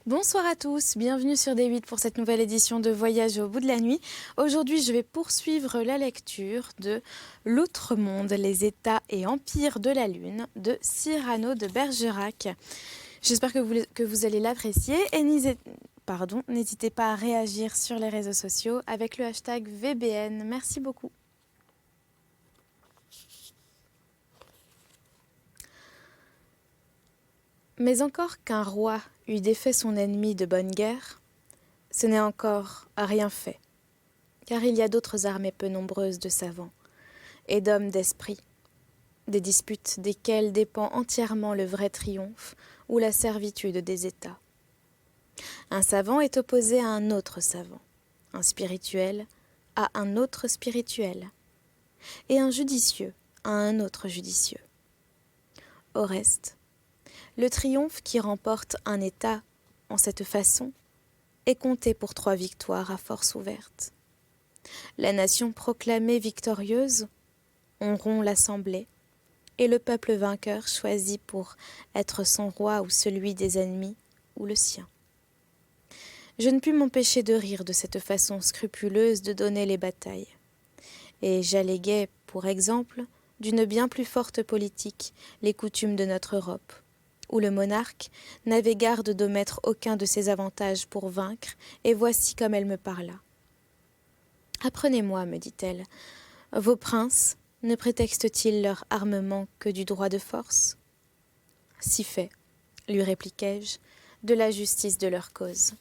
Bonsoir à tous, bienvenue sur D8 pour cette nouvelle édition de Voyage au bout de la nuit. Aujourd'hui, je vais poursuivre la lecture de L'Outre Monde, les États et empires de la Lune de Cyrano de Bergerac. J'espère que vous allez l'apprécier et n'hésitez pas à réagir sur les réseaux sociaux avec le hashtag VBN. Merci beaucoup. Mais encore qu'un roi eût défait son ennemi de bonne guerre, ce n'est encore rien fait, car il y a d'autres armées peu nombreuses de savants et d'hommes d'esprit, des disputes desquelles dépend entièrement le vrai triomphe ou la servitude des États. Un savant est opposé à un autre savant, un spirituel à un autre spirituel, et un judicieux à un autre judicieux. Au reste, le triomphe qui remporte un État en cette façon est compté pour 3 victoires à force ouverte. La nation proclamée victorieuse, on rompt l'assemblée, et le peuple vainqueur choisit pour être son roi ou celui des ennemis ou le sien. Je ne pus m'empêcher de rire de cette façon scrupuleuse de donner les batailles, et j'alléguais, pour exemple, d'une bien plus forte politique les coutumes de notre Europe, où le monarque n'avait garde d'omettre aucun de ses avantages pour vaincre, et voici comme elle me parla. « Apprenez-moi, me dit-elle, vos princes ne prétextent-ils leur armement que du droit de force ? Si fait, lui répliquai-je, de la justice de leur cause.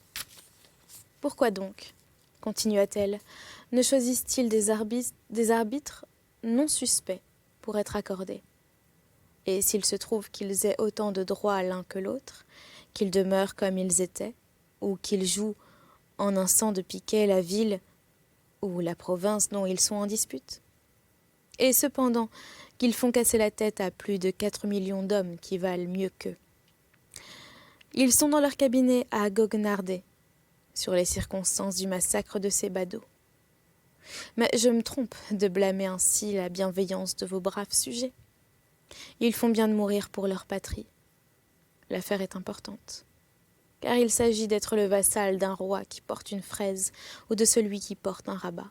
Pourquoi donc, continua-t-elle, ne choisissent-ils des arbitres non suspects pour être accordés ? Et s'il se trouve qu'ils aient autant de droits l'un que l'autre, qu'ils demeurent comme ils étaient, ou qu'ils jouent en un sang de piquet la ville ou la province dont ils sont en dispute ? Et cependant qu'ils font casser la tête à plus de 4 millions d'hommes qui valent mieux qu'eux. Ils sont dans leur cabinet à goguenarder sur les circonstances du massacre de ces badauds. Mais je me trompe de blâmer ainsi la bienveillance de vos braves sujets. Ils font bien de mourir pour leur patrie. L'affaire est importante, car il s'agit d'être le vassal d'un roi qui porte une fraise ou de celui qui porte un rabat.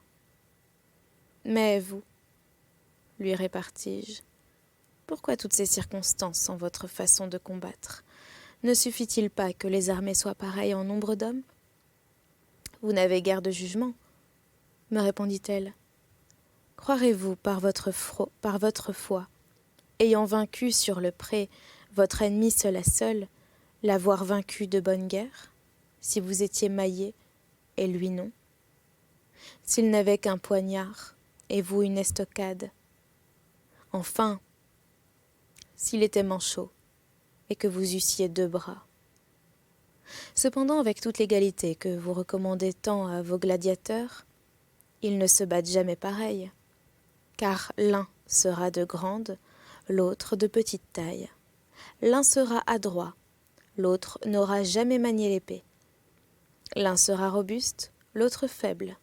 Mais vous, lui répartis-je, pourquoi toutes ces circonstances en votre façon de combattre ? Ne suffit-il pas que les armées soient pareilles en nombre d'hommes ? Vous n'avez guère de jugement, me répondit-elle. Croirez-vous par votre foi, ayant vaincu sur le pré votre ennemi seul à seul, l'avoir vaincu de bonne guerre, si vous étiez maillé et lui non ? S'il n'avait qu'un poignard et vous une estocade. Enfin, s'il était manchot et que vous eussiez 2 bras. Cependant, avec toute l'égalité que vous recommandez tant à vos gladiateurs, ils ne se battent jamais pareils, car l'un sera de grande, l'autre de petite taille. L'un sera adroit, l'autre n'aura jamais manié l'épée. L'un sera robuste, l'autre faible.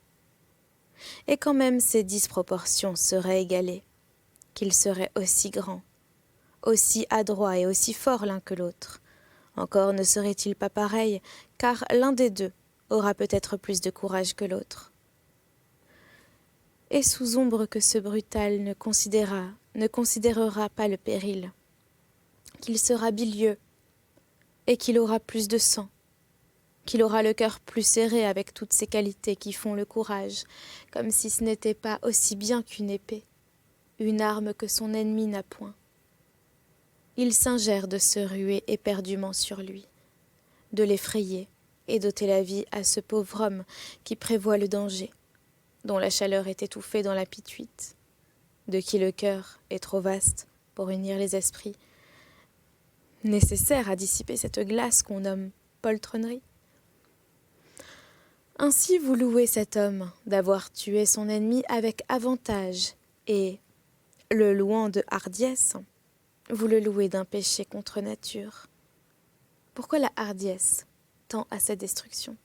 Et quand même ces disproportions seraient égalées, qu'ils seraient aussi grands, aussi adroits et aussi forts l'un que l'autre, encore ne seraient-ils pas pareils, car l'un des deux aura peut-être plus de courage que l'autre. Et sous ombre que ce brutal ne considérera pas le péril, qu'il sera bilieux, et qu'il aura plus de sang, qu'il aura le cœur plus serré avec toutes ces qualités qui font le courage, comme si ce n'était pas aussi bien qu'une épée, une arme que son ennemi n'a point. Il s'ingère de se ruer éperdument sur lui, de l'effrayer et d'ôter la vie à ce pauvre homme qui prévoit le danger, dont la chaleur est étouffée dans la pituite, de qui le cœur est trop vaste pour unir les esprits, nécessaire à dissiper cette glace qu'on nomme poltronnerie. Ainsi vous louez cet homme d'avoir tué son ennemi avec avantage, et, le louant de hardiesse, vous le louez d'un péché contre nature. Pourquoi la hardiesse tend à sa destruction ?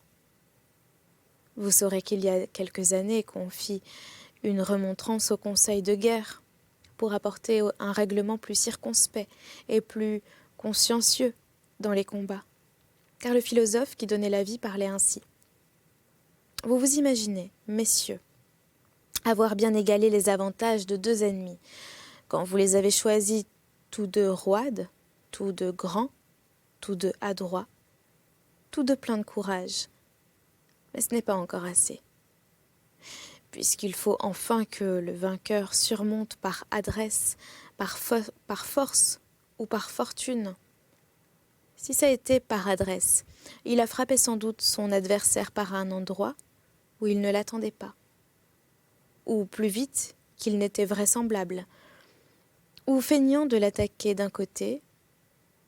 Vous saurez qu'il y a quelques années qu'on fit une remontrance au conseil de guerre pour apporter un règlement plus circonspect et plus consciencieux dans les combats. car le philosophe qui donnait l'avis parlait ainsi. Vous vous imaginez, messieurs, avoir bien égalé les avantages de deux ennemis, quand vous les avez choisis tous deux roides, tous deux grands, tous deux adroits, tous deux pleins de courage. Mais ce n'est pas encore assez. Puisqu'il faut enfin que le vainqueur surmonte par adresse, par force ou par fortune. Si ça a été par adresse, il a frappé sans doute son adversaire par un endroit où il ne l'attendait pas, ou plus vite qu'il n'était vraisemblable, ou feignant de l'attaquer d'un côté,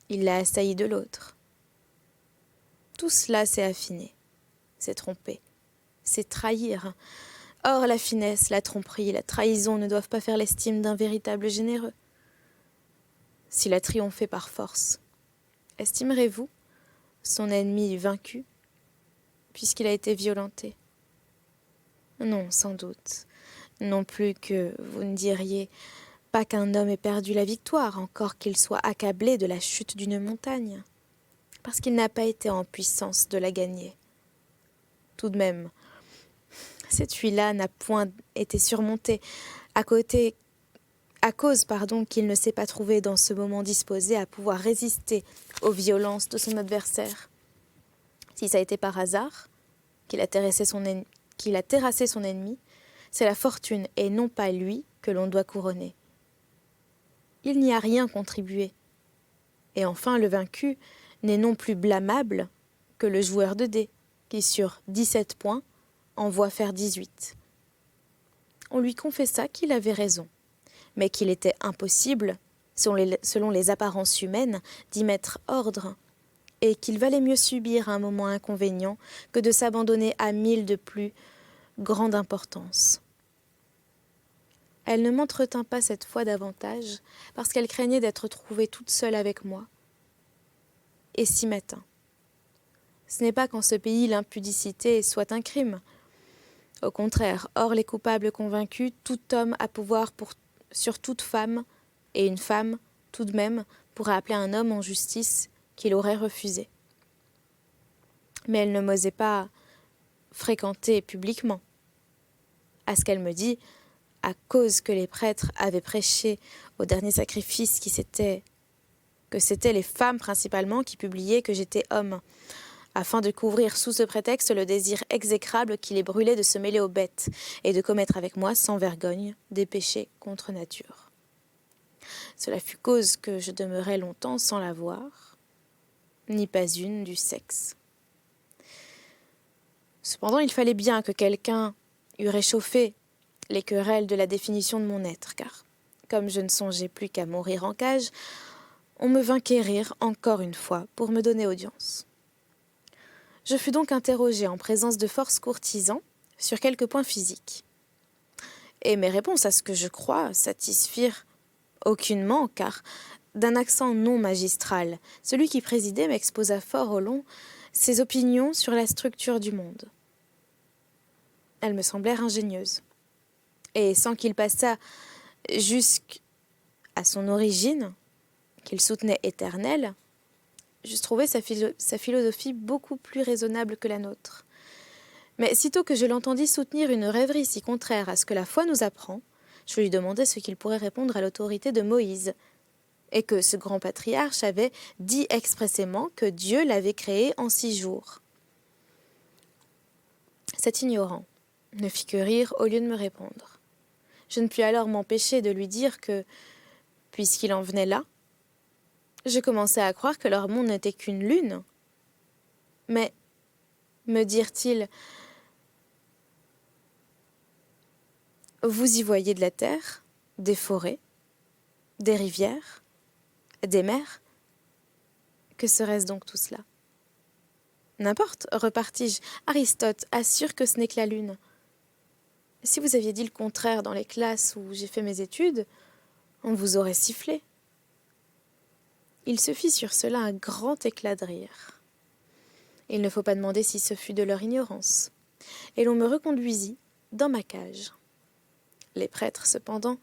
il l'a assailli de l'autre. Tout cela s'est affiné, s'est trompé, c'est trahir. Or, la finesse, la tromperie, la trahison ne doivent pas faire l'estime d'un véritable généreux. S'il a triomphé par force, estimerez-vous son ennemi vaincu, puisqu'il a été violenté? Non, sans doute. Non plus que vous ne diriez pas qu'un homme ait perdu la victoire, encore qu'il soit accablé de la chute d'une montagne, parce qu'il n'a pas été en puissance de la gagner. Tout de même, cette fuite-là n'a point été surmontée, à cause qu'il ne s'est pas trouvé dans ce moment disposé à pouvoir résister aux violences de son adversaire. Si ça a été par hasard qu'il a terrassé son ennemi, c'est la fortune et non pas lui que l'on doit couronner. Il n'y a rien contribué. Et enfin, le vaincu n'est non plus blâmable que le joueur de dés, qui sur 17 points envoie faire 18. On lui confessa qu'il avait raison, mais qu'il était impossible, selon les apparences humaines, d'y mettre ordre, et qu'il valait mieux subir un moment inconvénient que de s'abandonner à 1000 de plus grande importance. Elle ne m'entretint pas cette fois davantage, parce qu'elle craignait d'être trouvée toute seule avec moi. Et si matin. Ce n'est pas qu'en ce pays l'impudicité soit un crime. Au contraire, hors les coupables convaincus, tout homme a pouvoir sur toute femme, et une femme, tout de même, pourrait appeler un homme en justice qu'il aurait refusé. Mais elle ne m'osait pas fréquenter publiquement. À ce qu'elle me dit, à cause que les prêtres avaient prêché au dernier sacrifice que c'était les femmes principalement qui publiaient que j'étais homme, afin de couvrir sous ce prétexte le désir exécrable qui les brûlait de se mêler aux bêtes et de commettre avec moi sans vergogne des péchés contre nature. Cela fut cause que je demeurai longtemps sans la voir, ni pas une du sexe. Cependant, il fallait bien que quelqu'un eût réchauffé les querelles de la définition de mon être, car, comme je ne songeais plus qu'à mourir en cage, on me vint quérir encore une fois pour me donner audience. Je fus donc interrogé en présence de force courtisans sur quelques points physiques. Et mes réponses, à ce que je crois, satisfirent aucunement, car, d'un accent non magistral, celui qui présidait m'exposa fort au long ses opinions sur la structure du monde. Elles me semblèrent ingénieuses. Et sans qu'il passât jusqu'à son origine, qu'il soutenait éternelle, j'eusse trouvé sa philosophie beaucoup plus raisonnable que la nôtre. Mais sitôt que je l'entendis soutenir une rêverie si contraire à ce que la foi nous apprend, je lui demandai ce qu'il pourrait répondre à l'autorité de Moïse, et que ce grand patriarche avait dit expressément que Dieu l'avait créé en 6 jours. Cet ignorant ne fit que rire au lieu de me répondre. Je ne pus alors m'empêcher de lui dire que, puisqu'il en venait là, je commençais à croire que leur monde n'était qu'une lune. Mais, me dirent-ils, vous y voyez de la terre, des forêts, des rivières, des mers. Que serait-ce donc tout cela? N'importe, repartis-je, Aristote assure que ce n'est que la lune. Si vous aviez dit le contraire dans les classes où j'ai fait mes études, on vous aurait sifflé. Il se fit sur cela un grand éclat de rire. Il ne faut pas demander si ce fut de leur ignorance. Et l'on me reconduisit dans ma cage. Les prêtres, cependant,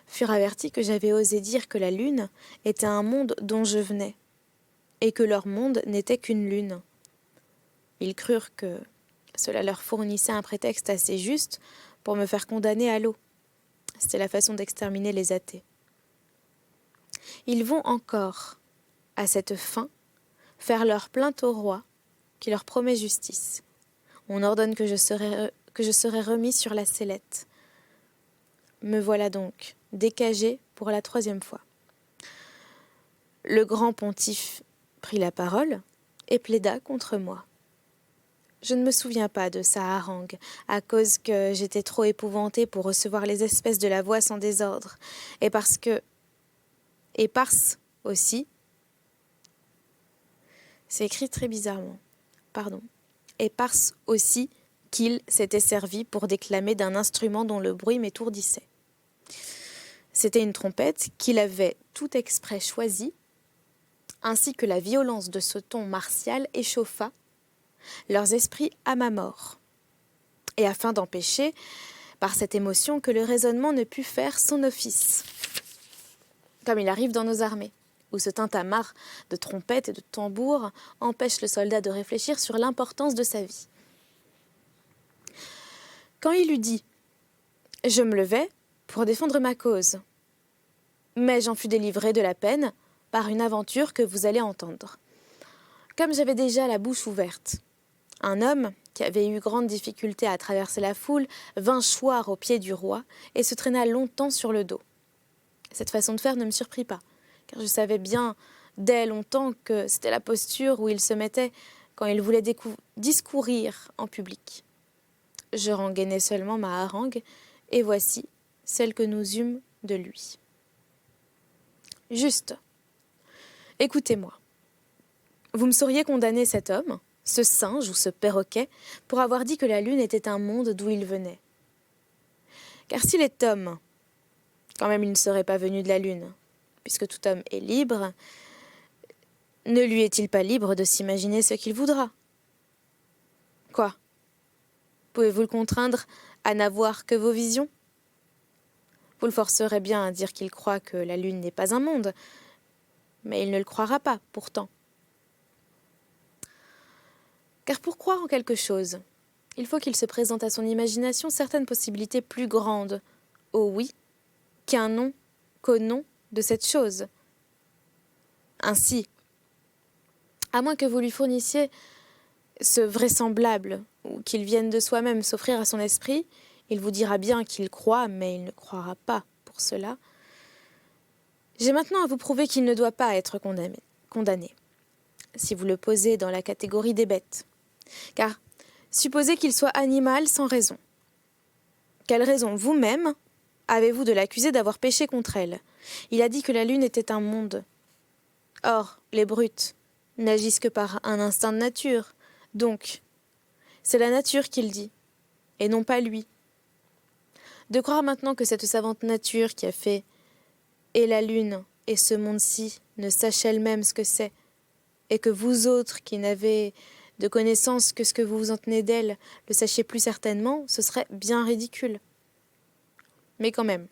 furent avertis que j'avais osé dire que la lune était un monde dont je venais, et que leur monde n'était qu'une lune, Ils crurent que cela leur fournissait un prétexte assez juste pour me faire condamner à l'eau. C'était la façon d'exterminer les athées. Ils vont encore, à cette fin, faire leur plainte au roi, qui leur promet justice. On ordonne que je serai remis sur la sellette. Me voilà donc décagé pour la 3e fois. Le grand pontife prit la parole et plaida contre moi. Je ne me souviens pas de sa harangue, à cause que j'étais trop épouvantée pour recevoir les espèces de la voix sans désordre, et parce aussi, c'est écrit très bizarrement, et parce aussi qu'il s'était servi pour déclamer d'un instrument dont le bruit m'étourdissait. C'était une trompette qu'il avait tout exprès choisie, ainsi que la violence de ce ton martial échauffa leurs esprits à ma mort, et afin d'empêcher, par cette émotion, que le raisonnement ne pût faire son office, comme il arrive dans nos armées, où ce tintamarre de trompettes et de tambours empêche le soldat de réfléchir sur l'importance de sa vie. Quand il eut dit, je me levai pour défendre ma cause, mais j'en fus délivré de la peine par une aventure que vous allez entendre. Comme j'avais déjà la bouche ouverte, un homme, qui avait eu grande difficulté à traverser la foule, vint choir au pied du roi et se traîna longtemps sur le dos. Cette façon de faire ne me surprit pas, car je savais bien dès longtemps que c'était la posture où il se mettait quand il voulait discourir en public. Je rengainai seulement ma harangue, et voici celle que nous eûmes de lui. Juste, écoutez-moi. Vous me sauriez condamner cet homme, ce singe ou ce perroquet, pour avoir dit que la lune était un monde d'où il venait. Car s'il est homme, quand même il ne serait pas venu de la lune, puisque tout homme est libre. Ne lui est-il pas libre de s'imaginer ce qu'il voudra? Quoi? Pouvez-vous le contraindre à n'avoir que vos visions? Vous le forcerez bien à dire qu'il croit que la lune n'est pas un monde, mais il ne le croira pas, pourtant. Car pour croire en quelque chose, il faut qu'il se présente à son imagination certaines possibilités plus grandes au oui qu'au non de cette chose. Ainsi, à moins que vous lui fournissiez ce vraisemblable, ou qu'il vienne de soi-même s'offrir à son esprit, il vous dira bien qu'il croit, mais il ne croira pas pour cela. J'ai maintenant à vous prouver qu'il ne doit pas être condamné, si vous le posez dans la catégorie des bêtes. Car supposez qu'il soit animal sans raison. Quelle raison vous-même avez-vous de l'accuser d'avoir péché contre elle? Il a dit que la lune était un monde. Or, les brutes n'agissent que par un instinct de nature. Donc, c'est la nature qu'il dit, et non pas lui. De croire maintenant que cette savante nature qui a fait et la lune et ce monde-ci ne sache elle-même ce que c'est, et que vous autres qui n'avez de connaissance que ce que vous vous en tenez d'elle le sachiez plus certainement, ce serait bien ridicule. Mais quand même,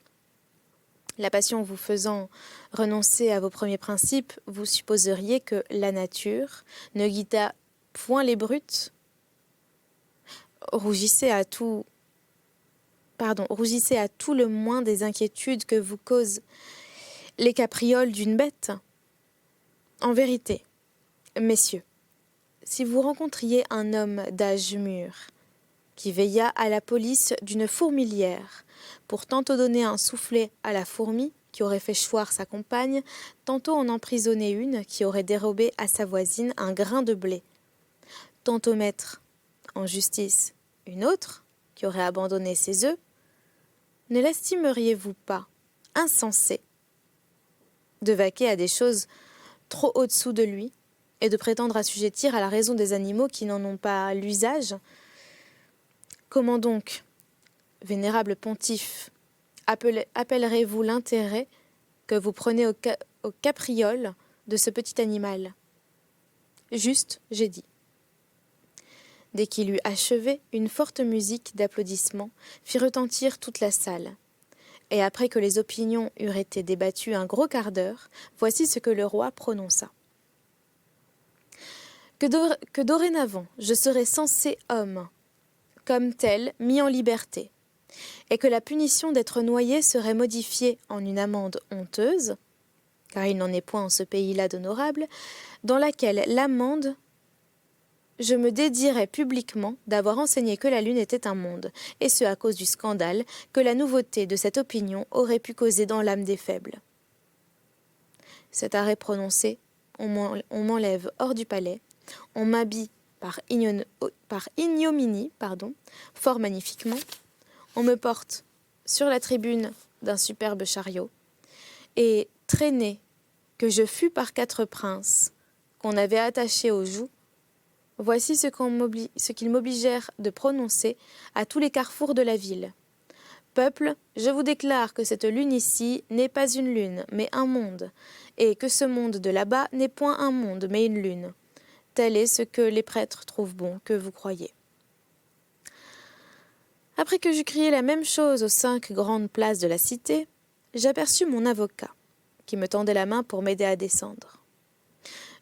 la passion vous faisant renoncer à vos premiers principes, vous supposeriez que la nature ne guida point les brutes. Rougissez à tout le moins des inquiétudes que vous causent les caprioles d'une bête. En vérité, messieurs, si vous rencontriez un homme d'âge mûr qui veilla à la police d'une fourmilière pour tantôt donner un soufflet à la fourmi qui aurait fait choir sa compagne, tantôt en emprisonner une qui aurait dérobé à sa voisine un grain de blé, tantôt mettre en justice une autre qui aurait abandonné ses œufs, ne l'estimeriez-vous pas insensé de vaquer à des choses trop au-dessous de lui et de prétendre assujettir à la raison des animaux qui n'en ont pas l'usage? Comment donc, vénérable pontife, appellerez-vous l'intérêt que vous prenez au capriole de ce petit animal? Juste, j'ai dit. Dès qu'il eut achevé, une forte musique d'applaudissements fit retentir toute la salle. Et après que les opinions eurent été débattues un gros quart d'heure, voici ce que le roi prononça. que dorénavant je serai censé homme, comme tel mis en liberté, et que la punition d'être noyé serait modifiée en une amende honteuse, car il n'en est point en ce pays-là d'honorable, dans laquelle l'amende je me dédierais publiquement d'avoir enseigné que la Lune était un monde, et ce à cause du scandale que la nouveauté de cette opinion aurait pu causer dans l'âme des faibles. Cet arrêt prononcé, on m'enlève hors du palais, on m'habille par ignominie, fort magnifiquement, on me porte sur la tribune d'un superbe chariot, et traîné que je fus par 4 princes qu'on avait attachés aux joues, voici ce qu'ils m'obligèrent de prononcer à tous les carrefours de la ville. Peuple, je vous déclare que cette lune ici n'est pas une lune, mais un monde, et que ce monde de là-bas n'est point un monde, mais une lune. Tel est ce que les prêtres trouvent bon que vous croyez. Après que j'eus crié la même chose aux 5 grandes places de la cité, j'aperçus mon avocat, qui me tendait la main pour m'aider à descendre.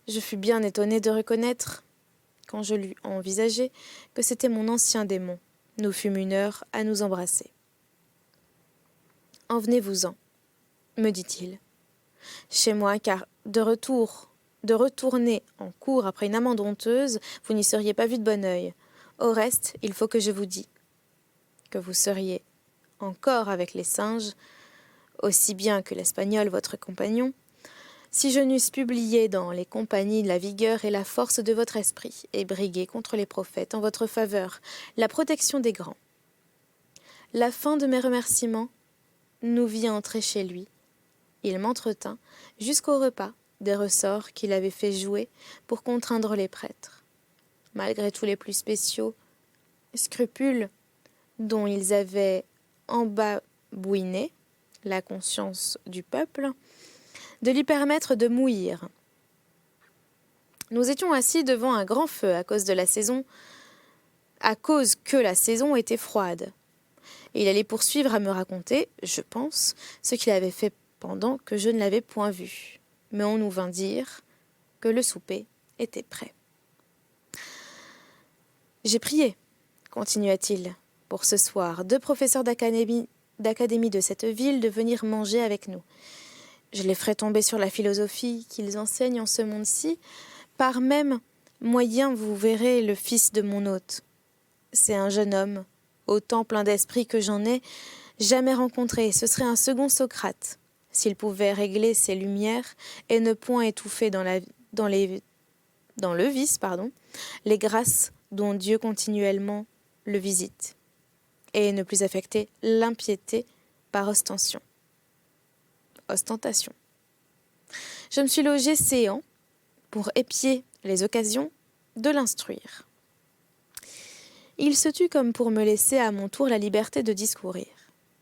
Je fus bien étonné de reconnaître, quand je l'eus envisagé, que c'était mon ancien démon. Nous fûmes 1 heure à nous embrasser. « En venez-vous-en, me dit-il, chez moi, car de retourner en cour après une amende honteuse, vous n'y seriez pas vu de bon œil. Au reste, il faut que je vous dise que vous seriez encore avec les singes, aussi bien que l'Espagnol, votre compagnon, si je n'eusse publié dans les compagnies la vigueur et la force de votre esprit, et brigué contre les prophètes en votre faveur la protection des grands. La fin de mes remerciements nous vit entrer chez lui. Il m'entretint jusqu'au repas des ressorts qu'il avait fait jouer pour contraindre les prêtres. Malgré tous les plus spéciaux scrupules dont ils avaient embabouiné la conscience du peuple, de lui permettre de mouillir. Nous étions assis devant un grand feu à cause que la saison était froide. Et il allait poursuivre à me raconter, je pense, ce qu'il avait fait pendant que je ne l'avais point vu. Mais on nous vint dire que le souper était prêt. J'ai prié, continua-t-il, pour ce soir 2 professeurs d'académie de cette ville de venir manger avec nous. Je les ferai tomber sur la philosophie qu'ils enseignent en ce monde-ci. Par même moyen, vous verrez le fils de mon hôte. C'est un jeune homme, autant plein d'esprit que j'en ai jamais rencontré. Ce serait un second Socrate, s'il pouvait régler ses lumières et ne point étouffer dans le vice, les grâces dont Dieu continuellement le visite, et ne plus affecter l'impiété par ostentation. Je me suis logé séant pour épier les occasions de l'instruire. Il se tut comme pour me laisser à mon tour la liberté de discourir.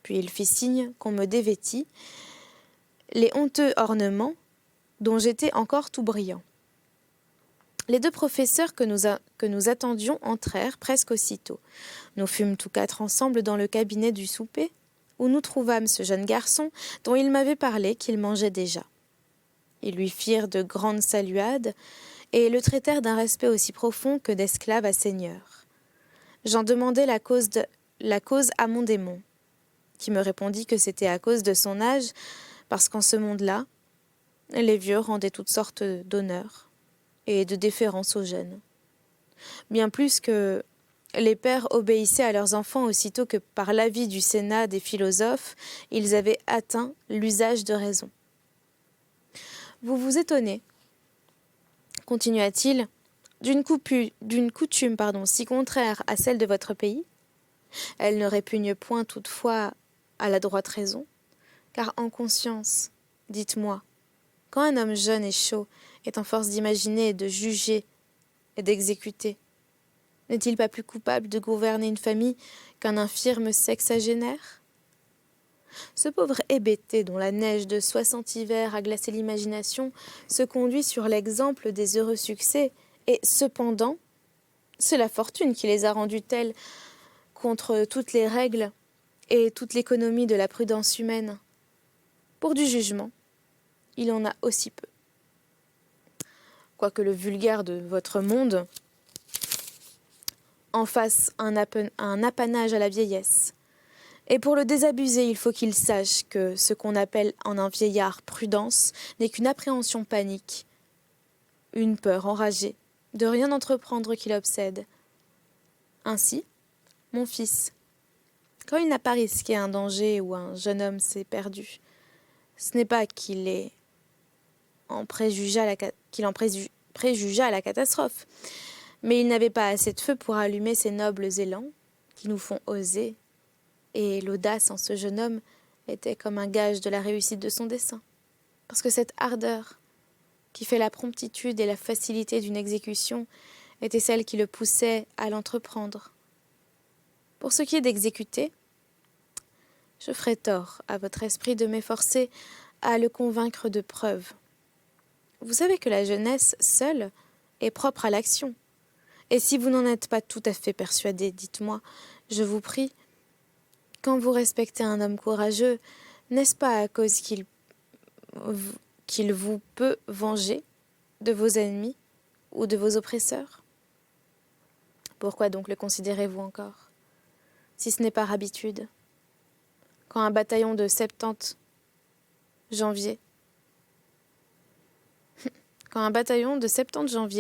Puis il fit signe qu'on me dévêtît les honteux ornements dont j'étais encore tout brillant. Les 2 professeurs que nous attendions entrèrent presque aussitôt. Nous fûmes tous 4 ensemble dans le cabinet du souper, où nous trouvâmes ce jeune garçon dont il m'avait parlé qu'il mangeait déjà. Ils lui firent de grandes saluades et le traitèrent d'un respect aussi profond que d'esclave à seigneur. J'en demandai la cause à mon démon, qui me répondit que c'était à cause de son âge, parce qu'en ce monde-là, les vieux rendaient toutes sortes d'honneurs et de déférence aux jeunes. Bien plus que les pères obéissaient à leurs enfants aussitôt que, par l'avis du Sénat des philosophes, ils avaient atteint l'usage de raison. Vous vous étonnez, continua-t-il, d'une coutume si contraire à celle de votre pays. Elle ne répugne point toutefois à la droite raison, car en conscience, dites-moi, quand un homme jeune et chaud est en force d'imaginer et de juger et d'exécuter, n'est-il pas plus coupable de gouverner une famille qu'un infirme sexagénaire ? Ce pauvre hébété dont la neige de 60 hivers a glacé l'imagination se conduit sur l'exemple des heureux succès, et cependant, c'est la fortune qui les a rendus tels contre toutes les règles et toute l'économie de la prudence humaine. Pour du jugement, il en a aussi peu. quoique le vulgaire de votre monde en fasse un apanage à la vieillesse. Et pour le désabuser, il faut qu'il sache que ce qu'on appelle en un vieillard prudence n'est qu'une appréhension panique, une peur enragée, de rien entreprendre qui l'obsède. Ainsi, mon fils, quand il n'a pas risqué un danger où un jeune homme s'est perdu, ce n'est pas qu'il en préjugea la catastrophe, mais il n'avait pas assez de feu pour allumer ces nobles élans qui nous font oser, et l'audace en ce jeune homme était comme un gage de la réussite de son dessein, parce que cette ardeur qui fait la promptitude et la facilité d'une exécution était celle qui le poussait à l'entreprendre. Pour ce qui est d'exécuter, je ferai tort à votre esprit de m'efforcer à le convaincre de preuves. Vous savez que la jeunesse seule est propre à l'action. Et si vous n'en êtes pas tout à fait persuadé, dites-moi, je vous prie, quand vous respectez un homme courageux, n'est-ce pas à cause qu'il vous peut venger de vos ennemis ou de vos oppresseurs? Pourquoi donc le considérez-vous encore, si ce n'est par habitude? Quand un bataillon de 70 janvier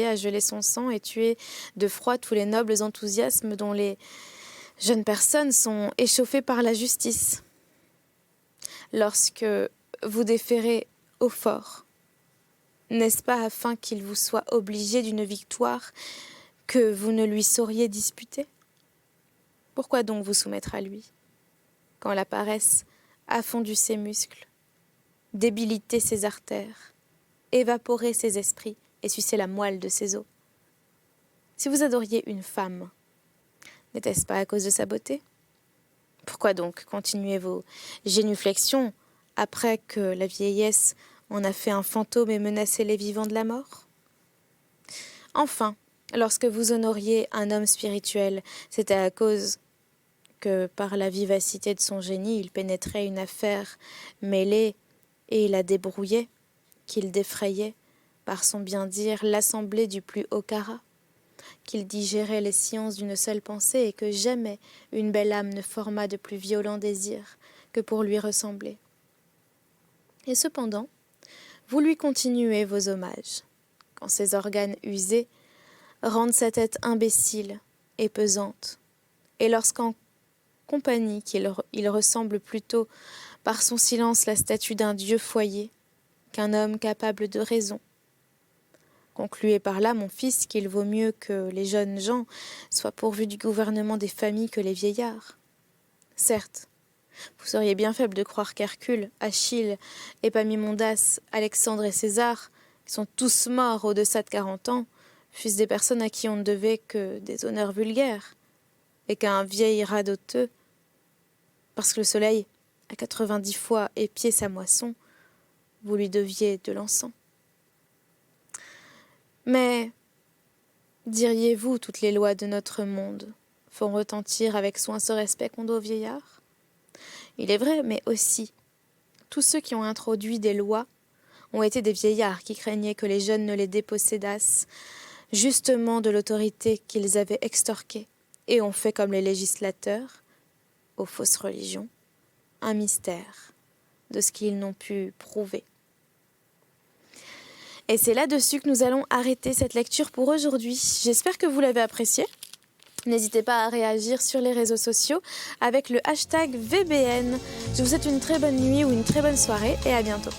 a gelé son sang et tué de froid tous les nobles enthousiasmes dont les jeunes personnes sont échauffées par la justice. Lorsque vous déférez au fort, n'est-ce pas afin qu'il vous soit obligé d'une victoire que vous ne lui sauriez disputer? Pourquoi donc vous soumettre à lui, quand la paresse a fondu ses muscles, débilité ses artères, évaporé ses esprits et sucé la moelle de ses os? Si vous adoriez une femme, n'était-ce pas à cause de sa beauté? Pourquoi donc continuez vos génuflexions après que la vieillesse en a fait un fantôme et menacé les vivants de la mort? Enfin, lorsque vous honoriez un homme spirituel, c'était à cause que par la vivacité de son génie, il pénétrait une affaire mêlée et la débrouillait, qu'il défrayait, par son bien dire, l'assemblée du plus haut carat, qu'il digérait les sciences d'une seule pensée et que jamais une belle âme ne forma de plus violents désirs que pour lui ressembler. Et cependant, vous lui continuez vos hommages, quand ses organes usés rendent sa tête imbécile et pesante, et lorsqu'en compagnie il ressemble plutôt par son silence la statue d'un dieu foyer qu'un homme capable de raison. Concluez par là, mon fils, qu'il vaut mieux que les jeunes gens soient pourvus du gouvernement des familles que les vieillards. Certes, vous seriez bien faible de croire qu'Hercule, Achille, Épaminondas, Alexandre et César, qui sont tous morts au-deçà de 40 ans, fussent des personnes à qui on ne devait que des honneurs vulgaires, et qu'à un vieil radoteux, parce que le soleil a 90 fois épié sa moisson, vous lui deviez de l'encens. Mais, diriez-vous, toutes les lois de notre monde font retentir avec soin ce respect qu'on doit aux vieillards? Il est vrai, mais aussi, tous ceux qui ont introduit des lois ont été des vieillards qui craignaient que les jeunes ne les dépossédassent justement de l'autorité qu'ils avaient extorquée, et ont fait comme les législateurs, aux fausses religions, un mystère de ce qu'ils n'ont pu prouver. Et c'est là-dessus que nous allons arrêter cette lecture pour aujourd'hui. J'espère que vous l'avez appréciée. N'hésitez pas à réagir sur les réseaux sociaux avec le hashtag VBN. Je vous souhaite une très bonne nuit ou une très bonne soirée et à bientôt.